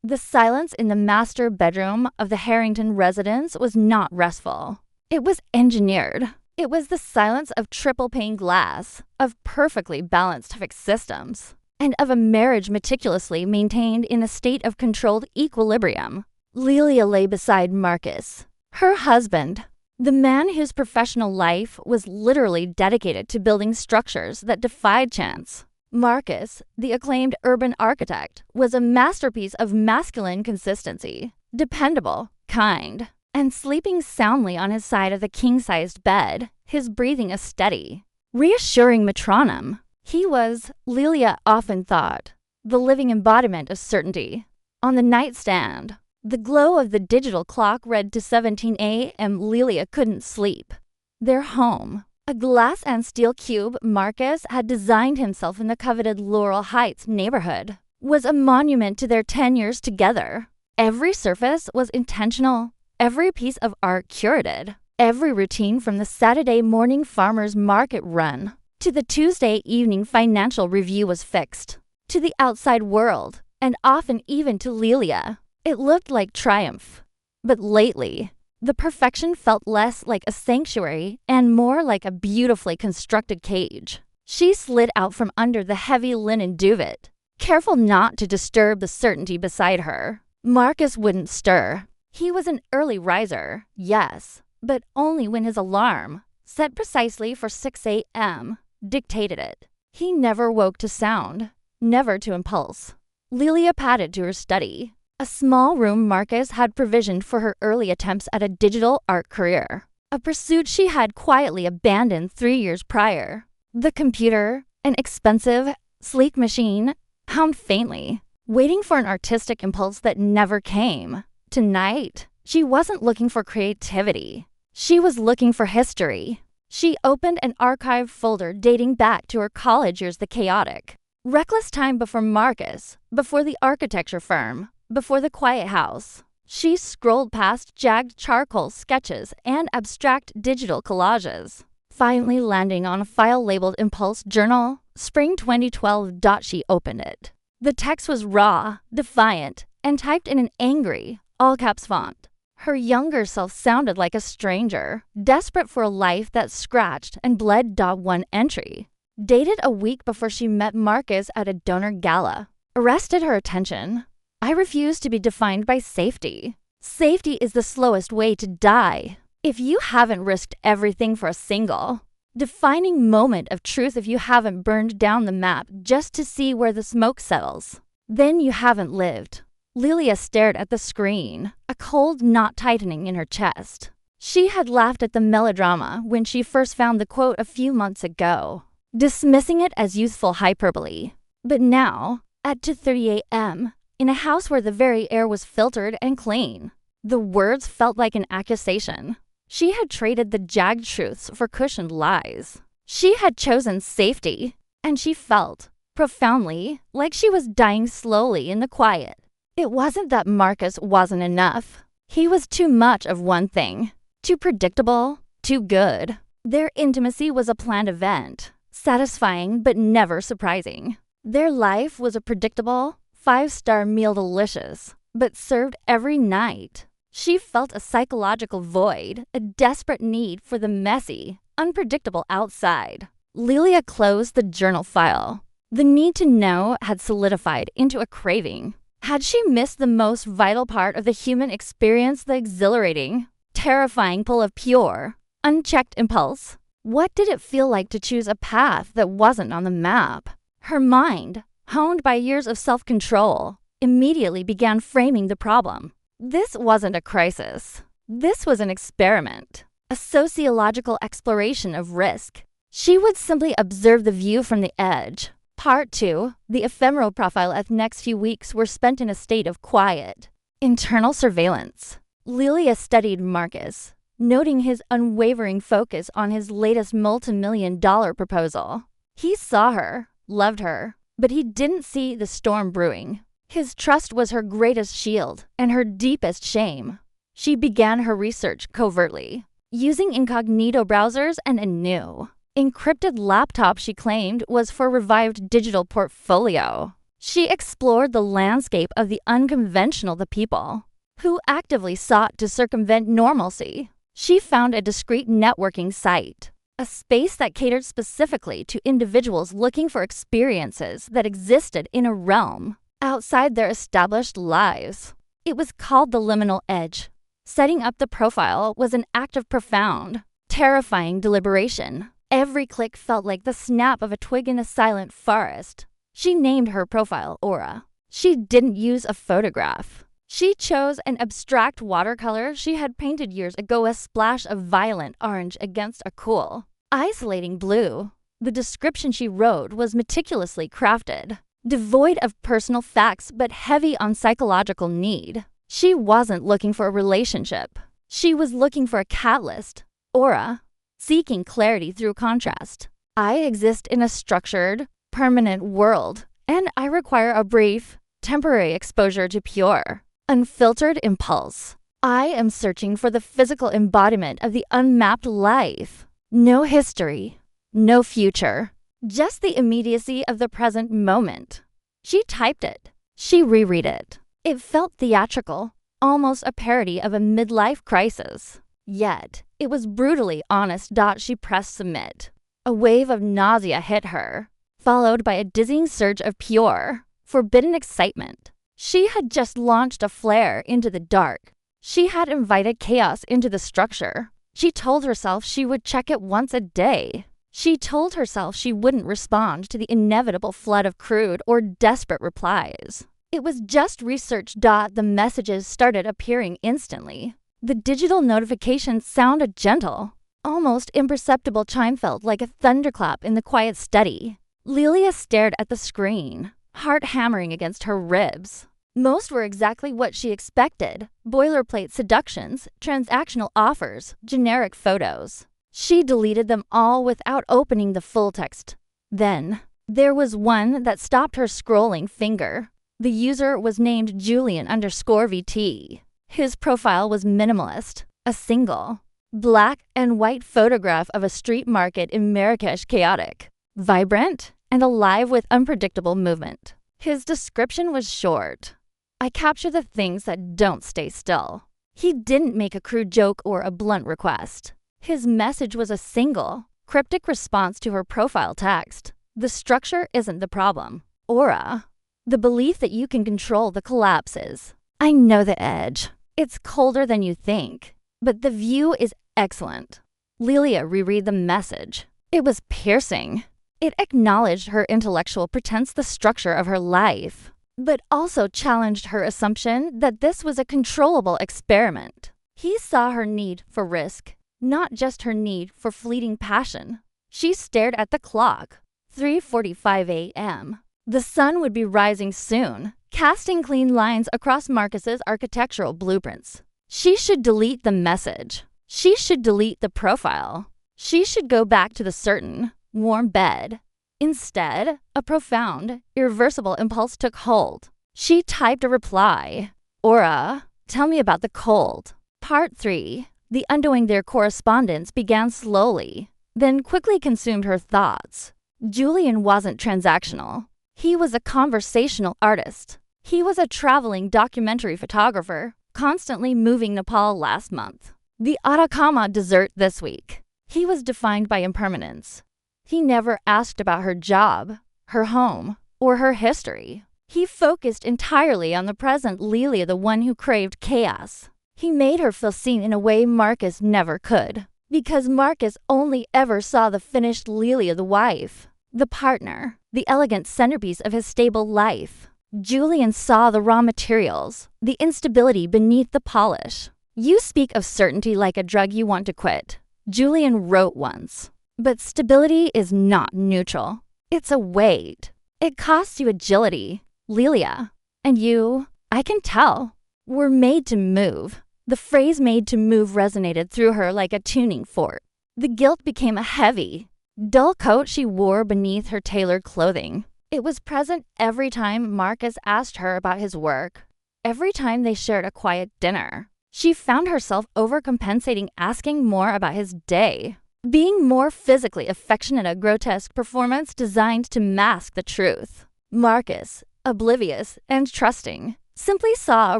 The silence in the master bedroom of the Harrington residence was not restful. It was engineered. It was the silence of triple-pane glass, of perfectly balanced fixed systems, and of a marriage meticulously maintained in a state of controlled equilibrium. Lelia lay beside Marcus, her husband, the man whose professional life was literally dedicated to building structures that defied chance. Marcus, the acclaimed urban architect, was a masterpiece of masculine consistency, dependable, kind, and sleeping soundly on his side of the king-sized bed, his breathing a steady, reassuring metronome. He was, Lelia often thought, the living embodiment of certainty. On the nightstand, the glow of the digital clock read to 17 a.m. Lelia couldn't sleep. Their home, a glass and steel cube Marcus had designed himself in the coveted Laurel Heights neighborhood, was a monument to their 10 years together. Every surface was intentional, every piece of art curated, every routine from the Saturday morning farmers market run to the Tuesday evening financial review was fixed. To the outside world, and often even to Lelia, it looked like triumph. But lately, the perfection felt less like a sanctuary and more like a beautifully constructed cage. She slid out from under the heavy linen duvet, careful not to disturb the certainty beside her. Marcus wouldn't stir. He was an early riser, yes, but only when his alarm, set precisely for 6 a.m., dictated it. He never woke to sound, never to impulse. Lelia padded to her study, a small room Marcus had provisioned for her early attempts at a digital art career, a pursuit she had quietly abandoned 3 years prior. The computer, an expensive, sleek machine, hummed faintly, waiting for an artistic impulse that never came. Tonight, she wasn't looking for creativity. She was looking for history. She opened an archive folder dating back to her college years, the chaotic, reckless time before Marcus, before the architecture firm, before the quiet house. She scrolled past jagged charcoal sketches and abstract digital collages, finally landing on a file labeled Impulse Journal, Spring 2012. She opened it. The text was raw, defiant, and typed in an angry, all-caps font. Her younger self sounded like a stranger, desperate for a life that scratched and bled. One entry, dated a week before she met Marcus at a donor gala, arrested her attention. I refuse to be defined by safety. Safety is the slowest way to die. If you haven't risked everything for a single, defining moment of truth, if you haven't burned down the map just to see where the smoke settles, then you haven't lived. Lelia stared at the screen, a cold knot tightening in her chest. She had laughed at the melodrama when she first found the quote a few months ago, dismissing it as youthful hyperbole. But now, at 2:30 a.m., in a house where the very air was filtered and clean, the words felt like an accusation. She had traded the jagged truths for cushioned lies. She had chosen safety, and she felt, profoundly, like she was dying slowly in the quiet. It wasn't that Marcus wasn't enough. He was too much of one thing, too predictable, too good. Their intimacy was a planned event, satisfying but never surprising. Their life was a predictable, 5-star meal, delicious, but served every night. She felt a psychological void, a desperate need for the messy, unpredictable outside. Lelia closed the journal file. The need to know had solidified into a craving. Had she missed the most vital part of the human experience, the exhilarating, terrifying pull of pure, unchecked impulse? What did it feel like to choose a path that wasn't on the map? Her mind, honed by years of self-control, immediately began framing the problem. This wasn't a crisis. This was an experiment, a sociological exploration of risk. She would simply observe the view from the edge. Part 2, the ephemeral profile of the next few weeks were spent in a state of quiet, internal surveillance. Lelia studied Marcus, noting his unwavering focus on his latest multi-million-dollar proposal. He saw her, loved her, but he didn't see the storm brewing. His trust was her greatest shield and her deepest shame. She began her research covertly, using incognito browsers and a new, encrypted laptop she claimed was for revived digital portfolio. She explored the landscape of the unconventional, the people who actively sought to circumvent normalcy. She found a discreet networking site, a space that catered specifically to individuals looking for experiences that existed in a realm outside their established lives. It was called the liminal edge. Setting up the profile was an act of profound, terrifying deliberation. Every click felt like the snap of a twig in a silent forest. She named her profile Aura. She didn't use a photograph. She chose an abstract watercolor she had painted years ago, a splash of violent orange against a cool, isolating blue. The description she wrote was meticulously crafted, devoid of personal facts but heavy on psychological need. She wasn't looking for a relationship. She was looking for a catalyst. Aura, seeking clarity through contrast. I exist in a structured, permanent world, and I require a brief, temporary exposure to pure, unfiltered impulse. I am searching for the physical embodiment of the unmapped life. No history, no future, just the immediacy of the present moment. She typed it. She reread it. It felt theatrical, almost a parody of a midlife crisis. Yet, it was brutally honest. She pressed submit. A wave of nausea hit her, followed by a dizzying surge of pure, forbidden excitement. She had just launched a flare into the dark. She had invited chaos into the structure. She told herself she would check it once a day. She told herself she wouldn't respond to the inevitable flood of crude or desperate replies. It was just research. The messages started appearing instantly. The digital notifications sounded gentle. Almost imperceptible chime felt like a thunderclap in the quiet study. Lilia stared at the screen, heart hammering against her ribs. Most were exactly what she expected. Boilerplate seductions, transactional offers, generic photos. She deleted them all without opening the full text. Then, there was one that stopped her scrolling finger. The user was named Julian_VT. His profile was minimalist, a single, black and white photograph of a street market in Marrakesh, chaotic, vibrant, and alive with unpredictable movement. His description was short. I capture the things that don't stay still. He didn't make a crude joke or a blunt request. His message was a single, cryptic response to her profile text. The structure isn't the problem. Aura. The belief that you can control the collapses. I know the edge. It's colder than you think, but the view is excellent. Lilia reread the message. It was piercing. It acknowledged her intellectual pretense, the structure of her life, but also challenged her assumption that this was a controllable experiment. He saw her need for risk, not just her need for fleeting passion. She stared at the clock. 3:45 a.m. The sun would be rising soon, casting clean lines across Marcus's architectural blueprints. She should delete the message. She should delete the profile. She should go back to the certain, warm bed. Instead, a profound, irreversible impulse took hold. She typed a reply. Aura, tell me about the cold. Part 3. The undoing their correspondence began slowly, then quickly consumed her thoughts. Julian wasn't transactional. He was a conversational artist. He was a traveling documentary photographer, constantly moving Nepal last month. The Atacama Desert this week. He was defined by impermanence. He never asked about her job, her home, or her history. He focused entirely on the present. Lilia, the one who craved chaos. He made her feel seen in a way Marcus never could, because Marcus only ever saw the finished Lilia, the wife, the partner, the elegant centerpiece of his stable life. Julian saw the raw materials, the instability beneath the polish. You speak of certainty like a drug you want to quit, Julian wrote once. But stability is not neutral. It's a weight. It costs you agility. Lilia, and you, I can tell, were made to move. The phrase made to move resonated through her like a tuning fork. The guilt became a heavy, dull coat she wore beneath her tailored clothing. It was present every time Marcus asked her about his work, every time they shared a quiet dinner. She found herself overcompensating, asking more about his day, being more physically affectionate, a grotesque performance designed to mask the truth. Marcus, oblivious and trusting, simply saw a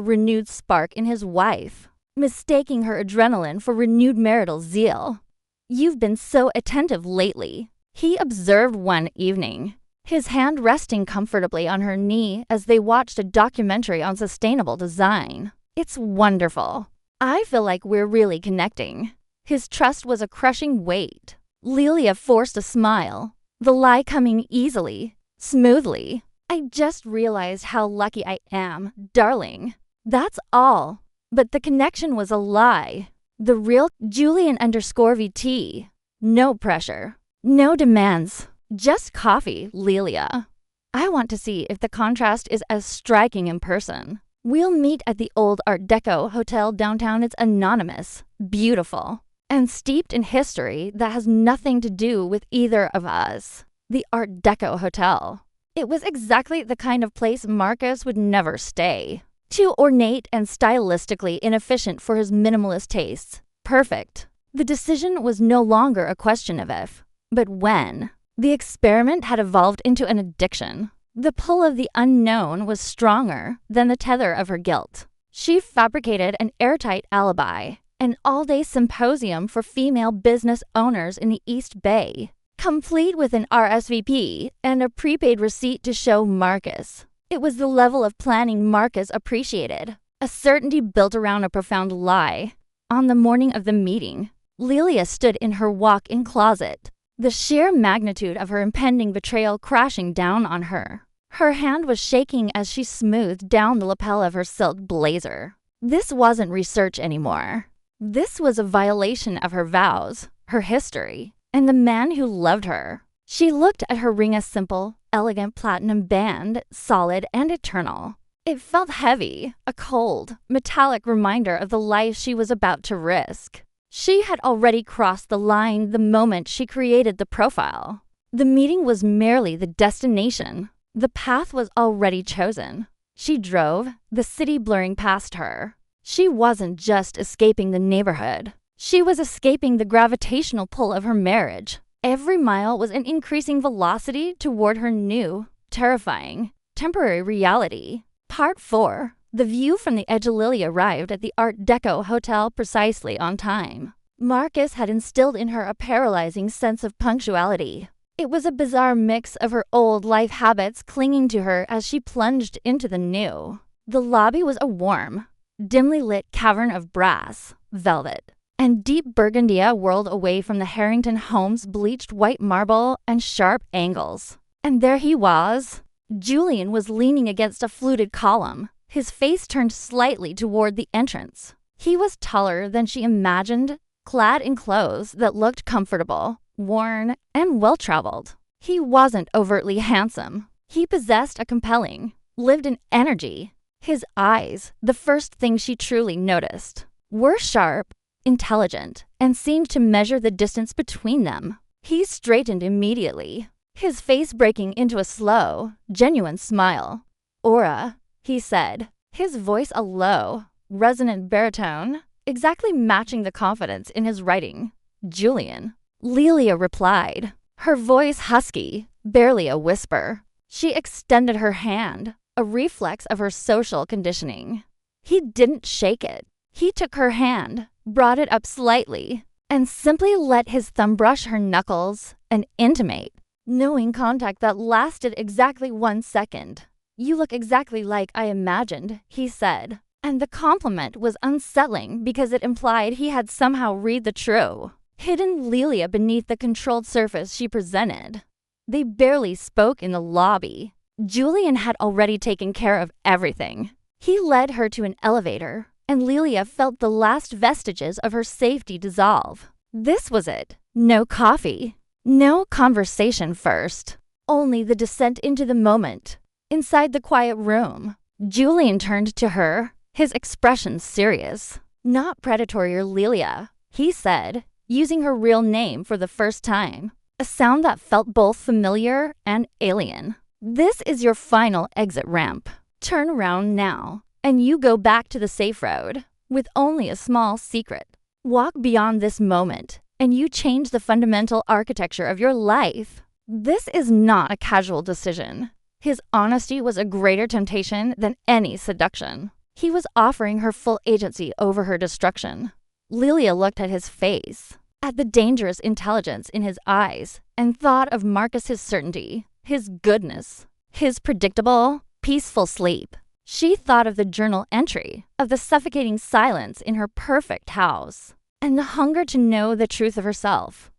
renewed spark in his wife, mistaking her adrenaline for renewed marital zeal. "You've been so attentive lately," he observed one evening, his hand resting comfortably on her knee as they watched a documentary on sustainable design. "It's wonderful. I feel like we're really connecting." His trust was a crushing weight. Lelia forced a smile, the lie coming easily, smoothly. "I just realized how lucky I am, darling. That's all." But the connection was a lie. The real Julian_VT. No pressure. No demands. Just coffee, Lelia. "I want to see if the contrast is as striking in person. We'll meet at the old Art Deco hotel downtown. It's anonymous, beautiful, and steeped in history that has nothing to do with either of us." The Art Deco hotel. It was exactly the kind of place Marcus would never stay. Too ornate and stylistically inefficient for his minimalist tastes. Perfect. The decision was no longer a question of if, but when. The experiment had evolved into an addiction. The pull of the unknown was stronger than the tether of her guilt. She fabricated an airtight alibi, an all-day symposium for female business owners in the East Bay, complete with an RSVP and a prepaid receipt to show Marcus. It was the level of planning Marcus appreciated, a certainty built around a profound lie. On the morning of the meeting, Lelia stood in her walk-in closet, the sheer magnitude of her impending betrayal crashing down on her. Her hand was shaking as she smoothed down the lapel of her silk blazer. This wasn't research anymore. This was a violation of her vows, her history, and the man who loved her. She looked at her ring, a simple, elegant platinum band, solid and eternal. It felt heavy, a cold, metallic reminder of the life she was about to risk. She had already crossed the line the moment she created the profile. The meeting was merely the destination. The path was already chosen. She drove, the city blurring past her. She wasn't just escaping the neighborhood. She was escaping the gravitational pull of her marriage. Every mile was an increasing velocity toward her new, terrifying, temporary reality. Part 4. The view from the edge. Lily arrived at the Art Deco hotel precisely on time. Marcus had instilled in her a paralyzing sense of punctuality. It was a bizarre mix of her old life habits clinging to her as she plunged into the new. The lobby was a warm, dimly lit cavern of brass, velvet, and deep burgundia whirled away from the Harrington home's bleached white marble and sharp angles. And there he was. Julian was leaning against a fluted column, his face turned slightly toward the entrance. He was taller than she imagined, clad in clothes that looked comfortable, worn, and well-traveled. He wasn't overtly handsome. He possessed a compelling, lived-in energy. His eyes, the first thing she truly noticed, were sharp, intelligent, and seemed to measure the distance between them. He straightened immediately, his face breaking into a slow, genuine smile. "Aura," he said, his voice a low, resonant baritone, exactly matching the confidence in his writing. "Julian." Lelia replied, her voice husky, barely a whisper. She extended her hand, a reflex of her social conditioning. He didn't shake it. He took her hand, brought it up slightly, and simply let his thumb brush her knuckles and intimate, knowing contact that lasted exactly 1 second. "You look exactly like I imagined," he said, and the compliment was unsettling because it implied he had somehow read the true, hidden Lelia beneath the controlled surface she presented. They barely spoke in the lobby. Julian had already taken care of everything. He led her to an elevator, and Lelia felt the last vestiges of her safety dissolve. This was it. No coffee. No conversation first. Only the descent into the moment. Inside the quiet room, Julian turned to her, his expression serious. "Not predatory or Lelia," he said, using her real name for the first time, a sound that felt both familiar and alien. "This is your final exit ramp. Turn around now, and you go back to the safe road, with only a small secret. Walk beyond this moment, and you change the fundamental architecture of your life. This is not a casual decision. His honesty was a greater temptation than any seduction. He was offering her full agency over her destruction. Lilia looked at his face, at the dangerous intelligence in his eyes, and thought of Marcus's certainty, his goodness, his predictable, peaceful sleep. She thought of the journal entry, of the suffocating silence in her perfect house, and the hunger to know the truth of herself.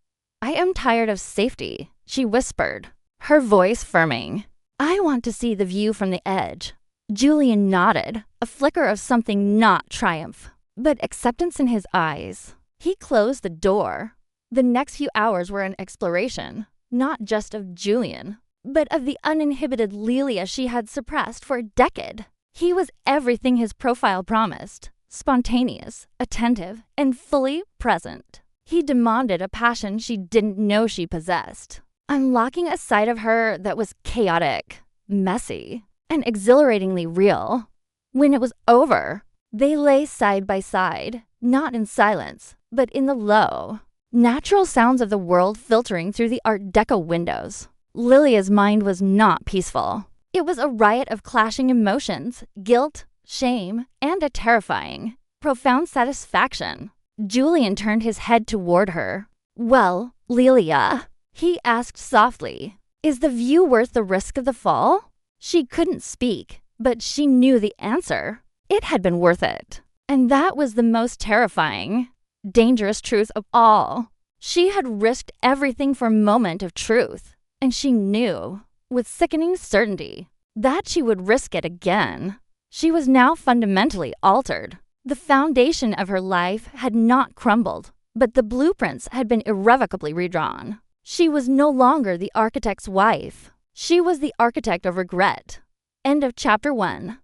"I am tired of safety," she whispered, her voice firming. "I want to see the view from the edge." Julian nodded, a flicker of something not triumph, but acceptance in his eyes. He closed the door. The next few hours were an exploration, not just of Julian, but of the uninhibited Lilia she had suppressed for a decade. He was everything his profile promised: spontaneous, attentive, and fully present. He demanded a passion she didn't know she possessed, unlocking a side of her that was chaotic, messy, and exhilaratingly real. When it was over, they lay side by side, not in silence, but in the low, natural sounds of the world filtering through the Art Deco windows. Lilia's mind was not peaceful. It was a riot of clashing emotions, guilt, shame, and a terrifying, profound satisfaction. Julian turned his head toward her. "Well, Lilia," he asked softly, "is the view worth the risk of the fall?" She couldn't speak, but she knew the answer. It had been worth it. And that was the most terrifying, dangerous truth of all. She had risked everything for a moment of truth, and she knew, with sickening certainty, that she would risk it again. She was now fundamentally altered. The foundation of her life had not crumbled, but the blueprints had been irrevocably redrawn. She was no longer the architect's wife. She was the architect of regret. End of chapter 1.